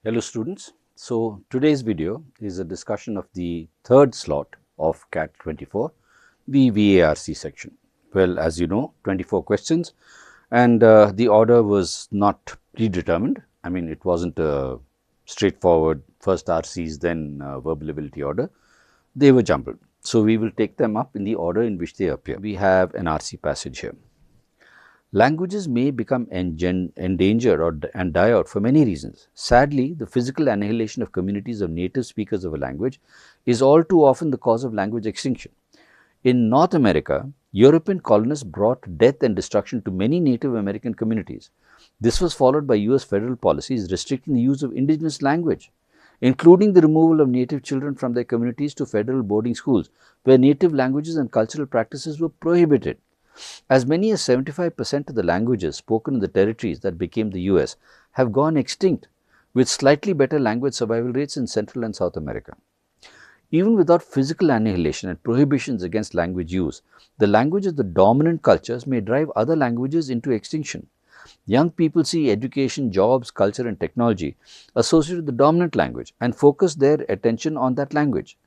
Hello students. So today's video is a discussion of the third slot of CAT 24, the VARC section. Well, as you know, 24 questions and the order was not predetermined. I mean, it wasn't a straightforward first RCs then verbal ability order. They were jumbled. So we will take them up in the order in which they appear. We have an RC passage here. Languages may become endangered and die out for many reasons. Sadly, the physical annihilation of communities of native speakers of a language is all too often the cause of language extinction. In North America, European colonists brought death and destruction to many Native American communities. This was followed by US federal policies restricting the use of indigenous language, including the removal of native children from their communities to federal boarding schools, where native languages and cultural practices were prohibited. As many as 75% of the languages spoken in the territories that became the US have gone extinct, with slightly better language survival rates in Central and South America. Even without physical annihilation and prohibitions against language use, the language of the dominant cultures may drive other languages into extinction. Young people see education, jobs, culture and technology associated with the dominant language and focus their attention on that language.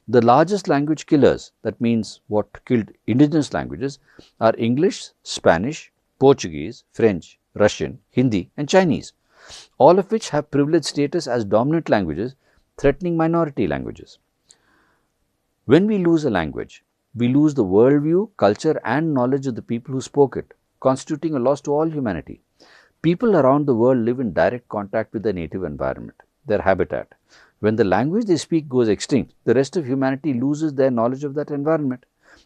The largest language killers, that means what killed indigenous languages, are English, Spanish, Portuguese, French, Russian, Hindi and Chinese, all of which have privileged status as dominant languages, threatening minority languages. When we lose a language, we lose the worldview, culture and knowledge of the people who spoke it, constituting a loss to all humanity. People around the world live in direct contact with their native environment, their habitat. When the language they speak goes extinct, the rest of humanity loses their knowledge of that environment,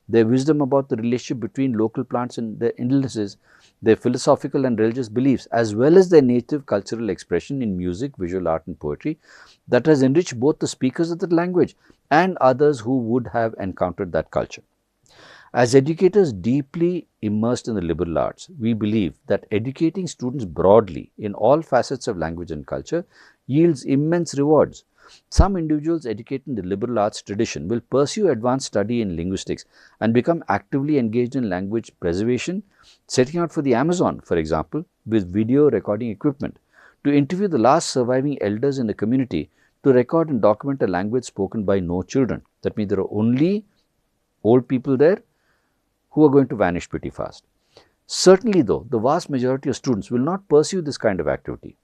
their wisdom about the relationship between local plants and their illnesses, their philosophical and religious beliefs, as well as their native cultural expression in music, visual art and poetry that has enriched both the speakers of that language and others who would have encountered that culture. As educators deeply immersed in the liberal arts, we believe that educating students broadly in all facets of language and culture yields immense rewards. Some individuals educated in the liberal arts tradition will pursue advanced study in linguistics and become actively engaged in language preservation, setting out for the Amazon, for example, with video recording equipment, to interview the last surviving elders in the community to record and document a language spoken by no children. That means there are only old people there who are going to vanish pretty fast. Certainly though, the vast majority of students will not pursue this kind of activity.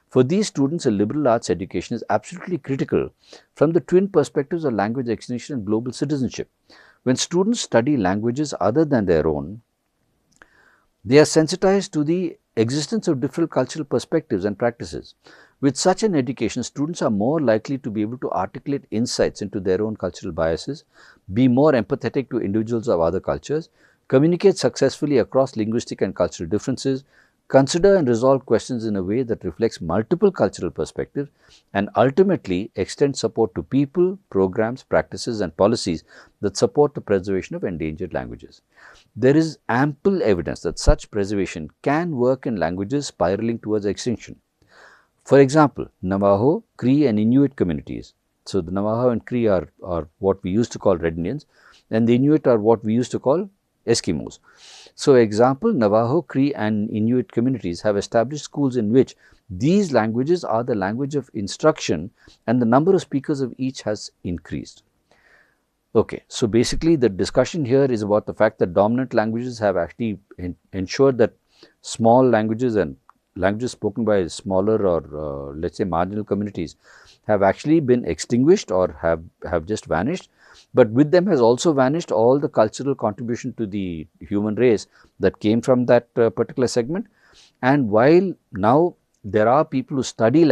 For these students, a liberal arts education is absolutely critical from the twin perspectives of language extinction and global citizenship. When students study languages other than their own, they are sensitized to the existence of different cultural perspectives and practices. With such an education, students are more likely to be able to articulate insights into their own cultural biases, be more empathetic to individuals of other cultures, communicate successfully across linguistic and cultural differences, consider and resolve questions in a way that reflects multiple cultural perspectives, and ultimately extend support to people, programs, practices and policies that support the preservation of endangered languages. There is ample evidence that such preservation can work in languages spiraling towards extinction. For example, Navajo, Cree and Inuit communities. So, the Navajo and Cree are what we used to call Red Indians and the Inuit are what we used to call Eskimos. So, example, Navajo, Cree and Inuit communities have established schools in which these languages are the language of instruction and the number of speakers of each has increased. Okay, so basically the discussion here is about the fact that dominant languages have actually ensured that small languages and languages spoken by smaller or let's say marginal communities have actually been extinguished or have just vanished. But with them has also vanished all the cultural contribution to the human race that came from that particular segment. And while now there are people who study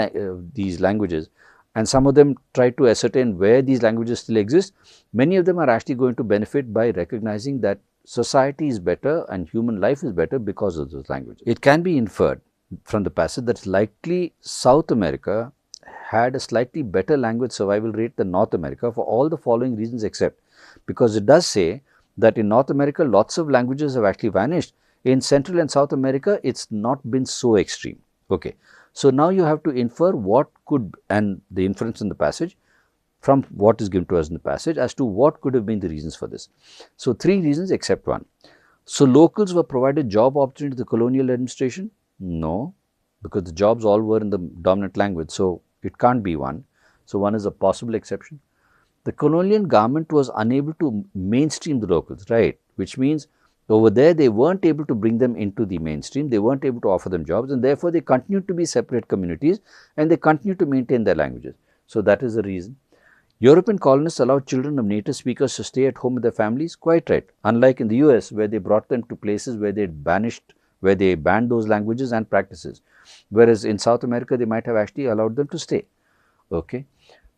these languages and some of them try to ascertain where these languages still exist, many of them are actually going to benefit by recognizing that society is better and human life is better because of those languages. It can be inferred from the passage that likely South America had a slightly better language survival rate than North America for all the following reasons, except because it does say that in North America lots of languages have actually vanished. In Central and South America it's not been so extreme. Okay, so now you have to infer what could, and the inference in the passage from what is given to us in the passage as to what could have been the reasons for this. So, three reasons except one. So, locals were provided job opportunity to the colonial administration? No, because the jobs all were in the dominant language. So, It can't be 1. So, 1 is a possible exception. The colonial government was unable to mainstream the locals, right, which means over there they weren't able to bring them into the mainstream, they weren't able to offer them jobs, and therefore they continued to be separate communities and they continued to maintain their languages. So, that is the reason. European colonists allowed children of native speakers to stay at home with their families, quite right, unlike in the US where they brought them to places where they banned those languages and practices, whereas in South America they might have actually allowed them to stay. Okay.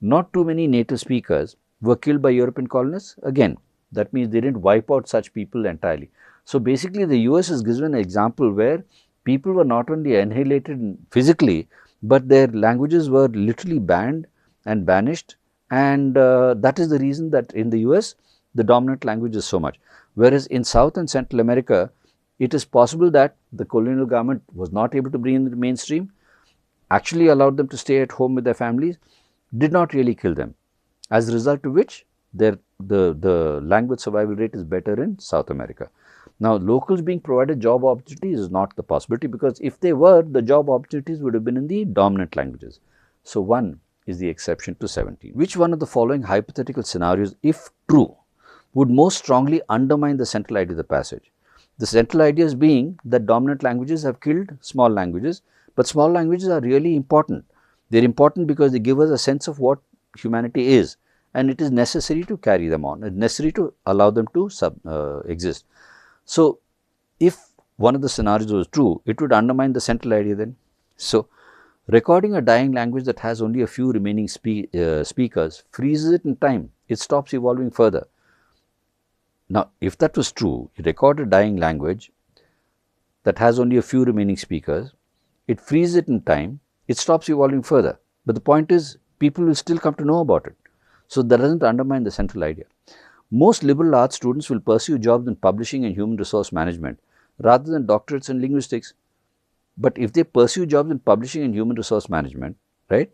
Not too many native speakers were killed by European colonists. Again, that means they didn't wipe out such people entirely. So, basically the US is given an example where people were not only annihilated physically, but their languages were literally banned and banished, and that is the reason that in the US the dominant language is so much. Whereas in South and Central America, it is possible that the colonial government was not able to bring in the mainstream, actually allowed them to stay at home with their families, did not really kill them, as a result of which the language survival rate is better in South America. Now, locals being provided job opportunities is not the possibility, because if they were, the job opportunities would have been in the dominant languages. So, 1 is the exception to 17. Which one of the following hypothetical scenarios, if true, would most strongly undermine the central idea of the passage? The central ideas being that dominant languages have killed small languages, but small languages are really important. They are important because they give us a sense of what humanity is, and it is necessary to carry them on, it is necessary to allow them to exist. So, if one of the scenarios was true, it would undermine the central idea then. So, recording a dying language that has only a few remaining speakers freezes it in time, it stops evolving further. Now, if that was true, you record a dying language that has only a few remaining speakers, it freezes it in time, it stops evolving further. But the point is, people will still come to know about it. So, that does not undermine the central idea. Most liberal arts students will pursue jobs in publishing and human resource management rather than doctorates in linguistics. But if they pursue jobs in publishing and human resource management, right,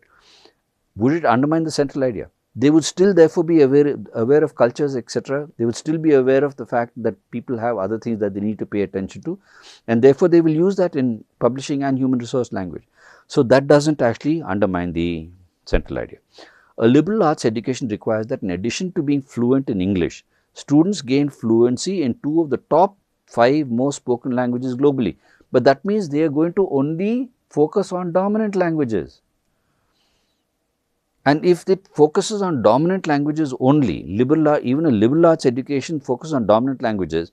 would it undermine the central idea? They would still therefore be aware of cultures, etc. They would still be aware of the fact that people have other things that they need to pay attention to, and therefore they will use that in publishing and human resource language. So, that does not actually undermine the central idea. A liberal arts education requires that in addition to being fluent in English, students gain fluency in 2 of the top 5 most spoken languages globally. But that means they are going to only focus on dominant languages. And if it focuses on dominant languages only, even a liberal arts education focuses on dominant languages,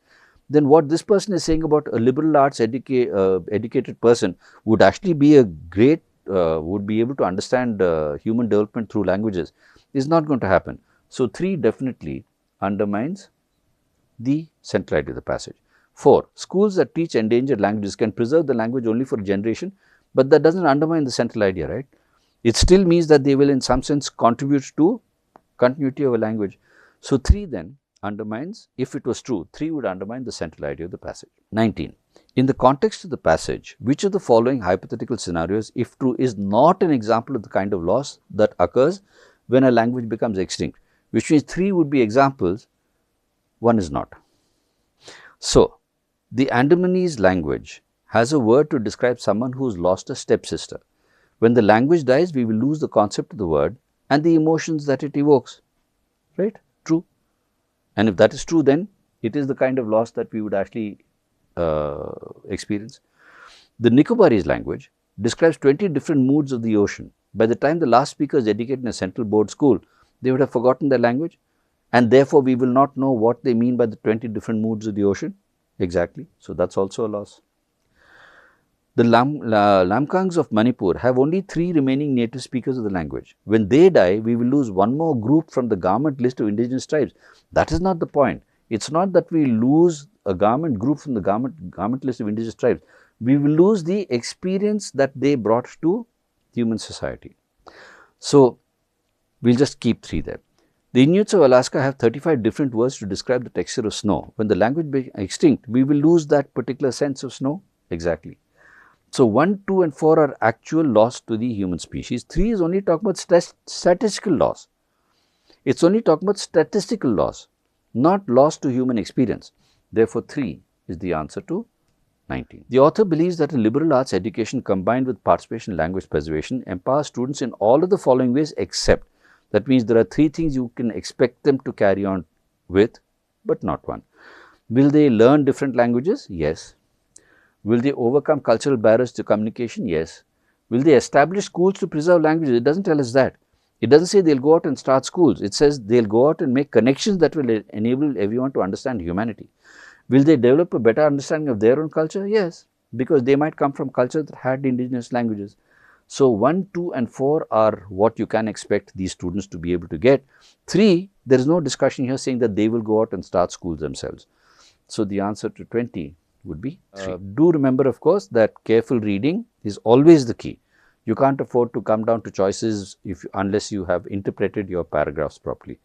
then what this person is saying about a liberal arts educated person would actually be a great, would be able to understand human development through languages, is not going to happen. So, 3 definitely undermines the central idea of the passage. 4. Schools that teach endangered languages can preserve the language only for a generation, but that does not undermine the central idea, right? It still means that they will in some sense contribute to continuity of a language. So, 3 then undermines, if it was true, 3 would undermine the central idea of the passage. 19. In the context of the passage, which of the following hypothetical scenarios, if true, is not an example of the kind of loss that occurs when a language becomes extinct? Which means 3 would be examples, 1 is not. So, the Andamanese language has a word to describe someone who has lost a stepsister. When the language dies, we will lose the concept of the word and the emotions that it evokes, right? True. And if that is true, then it is the kind of loss that we would actually experience. The Nicobarese language describes 20 different moods of the ocean. By the time the last speaker is educated in a central board school, they would have forgotten their language, and therefore we will not know what they mean by the 20 different moods of the ocean. Exactly. So, that is also a loss. The Lamkangs of Manipur have only 3 remaining native speakers of the language. When they die, we will lose one more group from the garment list of indigenous tribes. That is not the point. It is not that we lose a garment group from the garment list of indigenous tribes. We will lose the experience that they brought to human society. So, we will just keep 3 there. The Inuits of Alaska have 35 different words to describe the texture of snow. When the language becomes extinct, we will lose that particular sense of snow. Exactly. So, 1, 2 and 4 are actual loss to the human species. 3 is only talking about statistical loss. It is only talking about statistical loss, not loss to human experience. Therefore, 3 is the answer to 19. The author believes that a liberal arts education combined with participation in language preservation empowers students in all of the following ways except, that means there are 3 things you can expect them to carry on with, but not 1. Will they learn different languages? Yes. Will they overcome cultural barriers to communication? Yes. Will they establish schools to preserve languages? It doesn't tell us that. It doesn't say they'll go out and start schools. It says they'll go out and make connections that will enable everyone to understand humanity. Will they develop a better understanding of their own culture? Yes, because they might come from cultures that had indigenous languages. So 1, 2 and 4 are what you can expect these students to be able to get. 3, there is no discussion here saying that they will go out and start schools themselves. So the answer to 20 would be 3. Do remember, of course, that careful reading is always the key. You can't afford to come down to choices unless you have interpreted your paragraphs properly.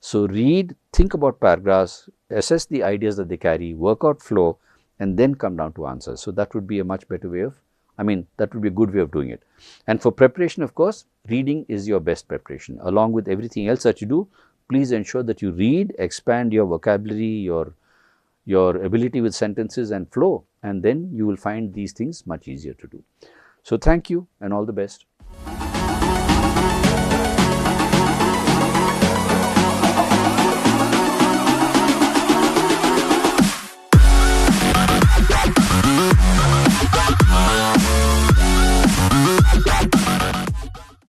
So read, think about paragraphs, assess the ideas that they carry, work out flow, and then come down to answers. So that would be a much better way of, that would be a good way of doing it. And for preparation, of course, reading is your best preparation. Along with everything else that you do, please ensure that you read, expand your vocabulary, your ability with sentences and flow, and then you will find these things much easier to do. So thank you and all the best.